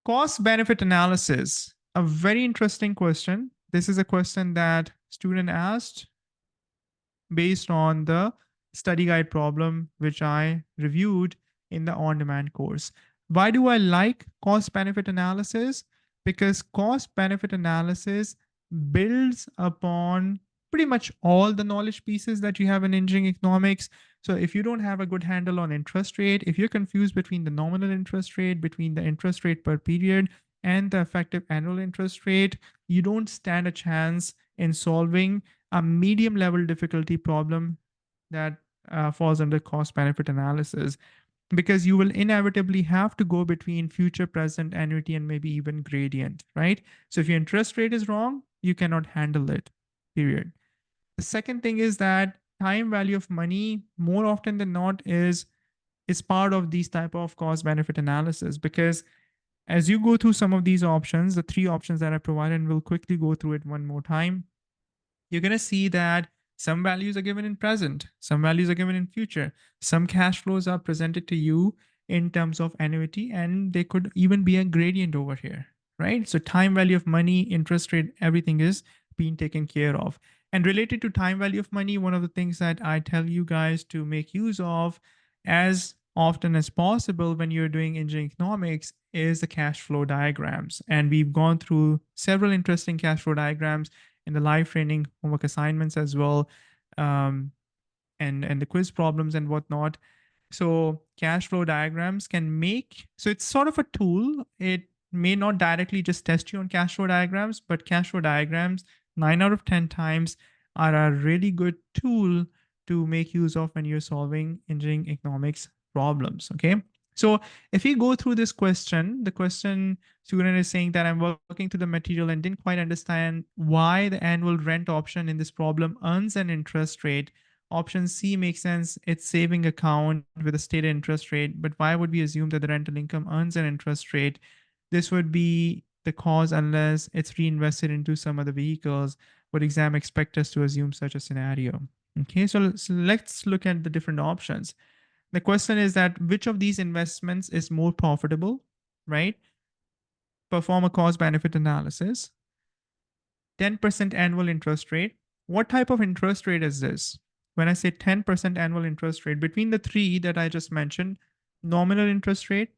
Cost benefit analysis, a very interesting question. This is a question that student asked based on the study guide problem, which I reviewed in the on-demand course. Why do I like cost benefit analysis? Because cost benefit analysis builds upon pretty much all the knowledge pieces that you have in engineering economics. So if you don't have a good handle on interest rate, if you're confused between the nominal interest rate, between the interest rate per period and the effective annual interest rate, you don't stand a chance in solving a medium level difficulty problem that falls under cost benefit analysis, because you will inevitably have to go between future, present, annuity, and maybe even gradient, right? So if your interest rate is wrong, you cannot handle it, period. The second thing is that time value of money more often than not is part of these type of cost benefit analysis, because as you go through some of these options, the three options that I provided, and we'll quickly go through it one more time, you're going to see that some values are given in present, some values are given in future, some cash flows are presented to you in terms of annuity, and they could even be a gradient over here, right? So time value of money, interest rate, everything is being taken care of. And related to time value of money, one of the things that I tell you guys to make use of as often as possible when you're doing engineering economics is the cash flow diagrams. And we've gone through several interesting cash flow diagrams in the live training homework assignments as well, and the quiz problems and whatnot. So cash flow diagrams can make, so it's sort of a tool. It may not directly just test you on cash flow diagrams, but cash flow diagrams 9 out of 10 times are a really good tool to make use of when you're solving engineering economics problems. Okay. So if you go through this question, the question student is saying that I'm working through the material and didn't quite understand why the annual rent option in this problem earns an interest rate. Option C makes sense. It's saving account with a stated interest rate, but why would we assume that the rental income earns an interest rate? This would be the cause unless it's reinvested into some other vehicles. Would exam expect us to assume such a scenario? Okay, so let's look at the different options. The question is that which of these investments is more profitable, right? Perform a cost benefit analysis. 10% annual interest rate. What type of interest rate is this? When I say 10% annual interest rate, between the three that I just mentioned, nominal interest rate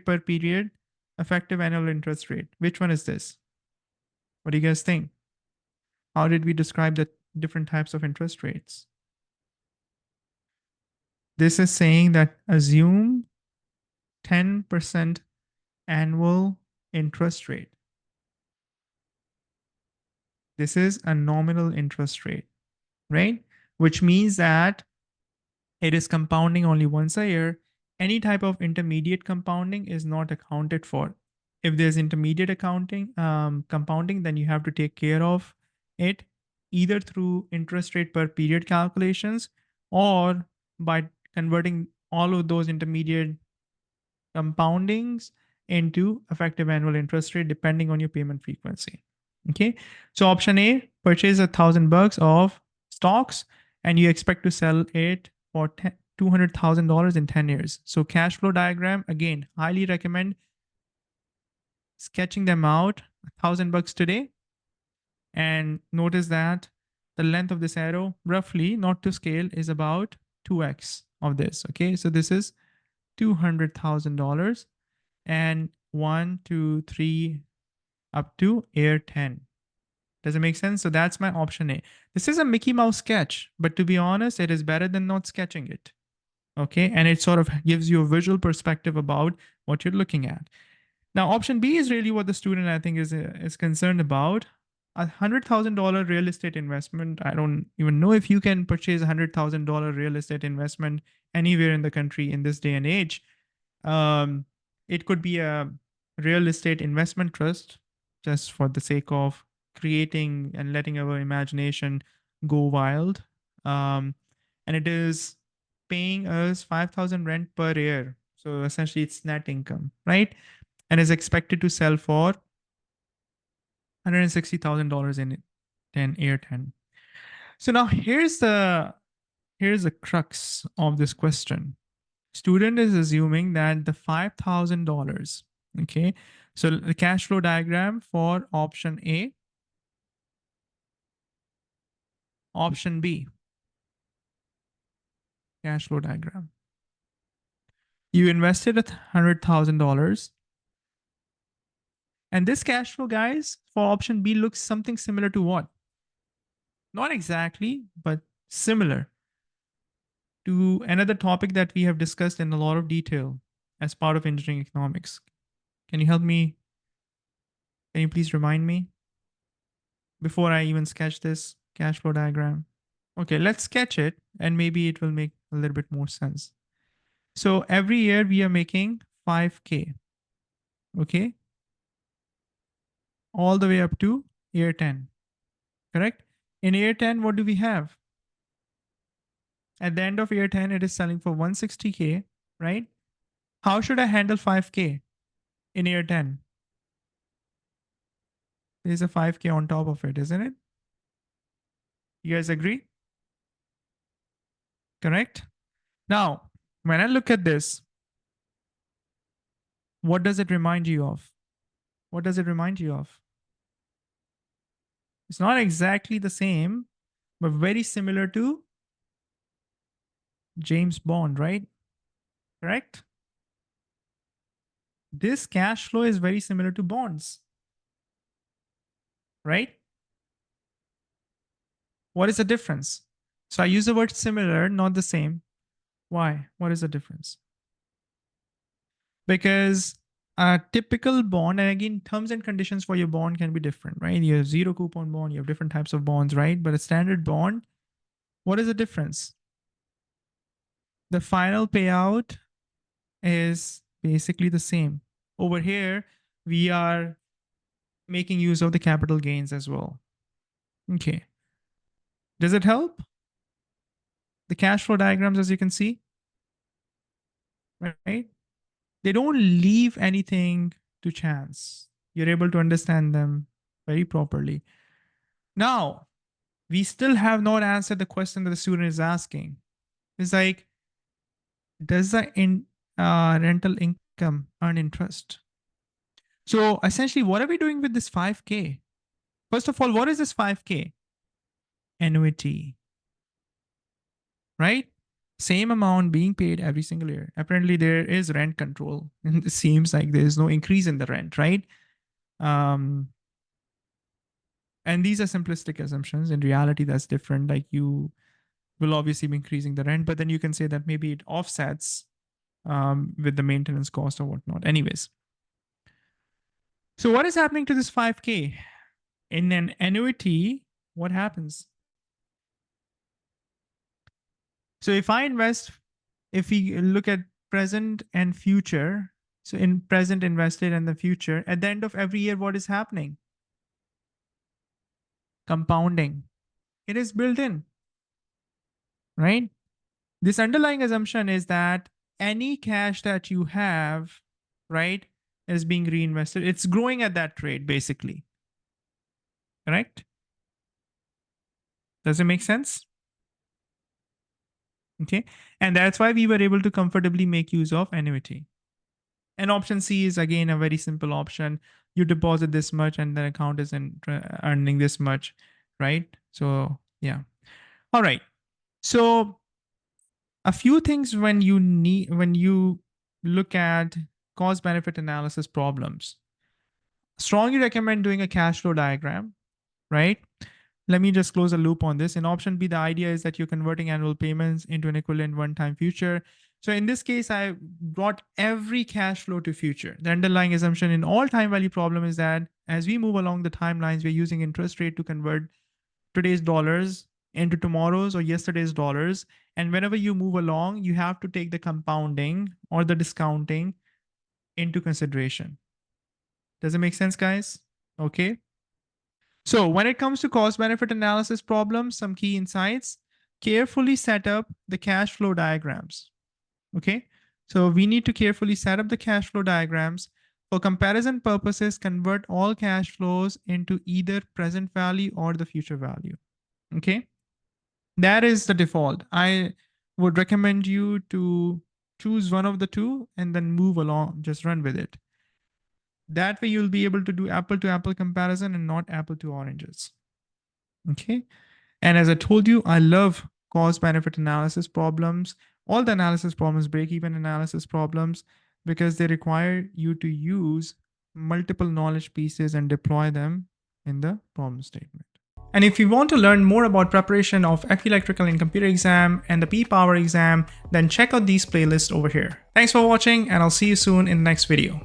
per period, effective annual interest rate, which one is this? What do you guys think? How did we describe the different types of interest rates? This is saying that assume 10% annual interest rate. This is a nominal interest rate, right? Which means that it is compounding only once a year. Any type of intermediate compounding is not accounted for. If there's intermediate compounding, then you have to take care of it either through interest rate per period calculations or by converting all of those intermediate compoundings into effective annual interest rate depending on your payment frequency. Okay, so option A, purchase $1,000 of stocks and you expect to sell it for $200,000 in 10 years. So cash flow diagram, again, highly recommend sketching them out. $1,000 today, and notice that the length of this arrow, roughly, not to scale, is about 2x of this. Okay, so this is $200,000 and 1, 2, 3 up to year 10. Does it make sense? So that's my option A. This is a Mickey Mouse sketch, but to be honest, it is better than not sketching it. Okay, and it sort of gives you a visual perspective about what you're looking at. Now, option B is really what the student, I think, is concerned about. $100,000 real estate investment. I don't even know if you can purchase $100,000 real estate investment anywhere in the country in this day and age. It could be a real estate investment trust, just for the sake of creating and letting our imagination go wild. And it is paying us 5,000 rent per year. So essentially it's net income, right? And is expected to sell for $160,000 in year 10. So now here's the crux of this question. Student is assuming that the $5,000 Okay. So the cash flow diagram for option A, option B, cash flow diagram. You invested $100,000. And this cash flow, guys, for option B looks something similar to what? Not exactly, but similar to another topic that we have discussed in a lot of detail as part of engineering economics. Can you help me? Can you please remind me before I even sketch this cash flow diagram? Okay, let's sketch it and maybe it will make a little bit more sense. So every year we are making 5K, okay? All the way up to year 10, correct? In year 10, what do we have? At the end of year 10, it is selling for 160K, right? How should I handle 5K in year 10? There's a 5K on top of it, isn't it? You guys agree? Correct? Now, when I look at this, what does it remind you of? What does it remind you of? It's not exactly the same, but very similar to James Bond, right? Correct? This cash flow is very similar to bonds, right? What is the difference? So I use the word similar, not the same. Why? What is the difference? Because a typical bond, and again, terms and conditions for your bond can be different, right? You have zero coupon bond, you have different types of bonds, right? But a standard bond, what is the difference? The final payout is basically the same. Over here, we are making use of the capital gains as well. Okay. Does it help? The cash flow diagrams, as you can see, right? They don't leave anything to chance. You're able to understand them very properly. Now, we still have not answered the question that the student is asking. It's like, does the rental income earn interest? So essentially, what are we doing with this 5K? First of all, what is this 5K? Annuity, right? Same amount being paid every single year. Apparently, there is rent control, and it seems like there is no increase in the rent, right? Um, and these are simplistic assumptions. In reality, that's different. Like you will obviously be increasing the rent, but then you can say that maybe it offsets with the maintenance cost or whatnot. Anyways, so what is happening to this 5K? In an annuity, what happens? So if I invest, if we look at present and future, so in present invested and the future, at the end of every year, what is happening? Compounding. It is built in, right? This underlying assumption is that any cash that you have, right, is being reinvested. It's growing at that rate, basically. Correct? Does it make sense? Okay. And that's why we were able to comfortably make use of annuity. And option C is again a very simple option. You deposit this much and the account is earning this much, right? So, yeah. All right. So, a few things when you look at cost benefit analysis problems. Strongly recommend doing a cash flow diagram, right? Let me just close a loop on this. In option B, the idea is that you're converting annual payments into an equivalent one-time future. So in this case, I brought every cash flow to future. The underlying assumption in all time value problem is that as we move along the timelines, we're using interest rate to convert today's dollars into tomorrow's or yesterday's dollars. And whenever you move along, you have to take the compounding or the discounting into consideration. Does it make sense, guys? Okay. So when it comes to cost benefit analysis problems, some key insights, carefully set up the cash flow diagrams. Okay. So we need to carefully set up the cash flow diagrams. For comparison purposes, convert all cash flows into either present value or the future value. Okay. That is the default. I would recommend you to choose one of the two and then move along, just run with it. That way you'll be able to do apple to apple comparison and not apple to oranges. Okay. And as I told you, I love cost benefit analysis problems, all the analysis problems, break even analysis problems, because they require you to use multiple knowledge pieces and deploy them in the problem statement. And if you want to learn more about preparation of FE Electrical and Computer exam and the P-Power exam, then check out these playlists over here. Thanks for watching, and I'll see you soon in the next video.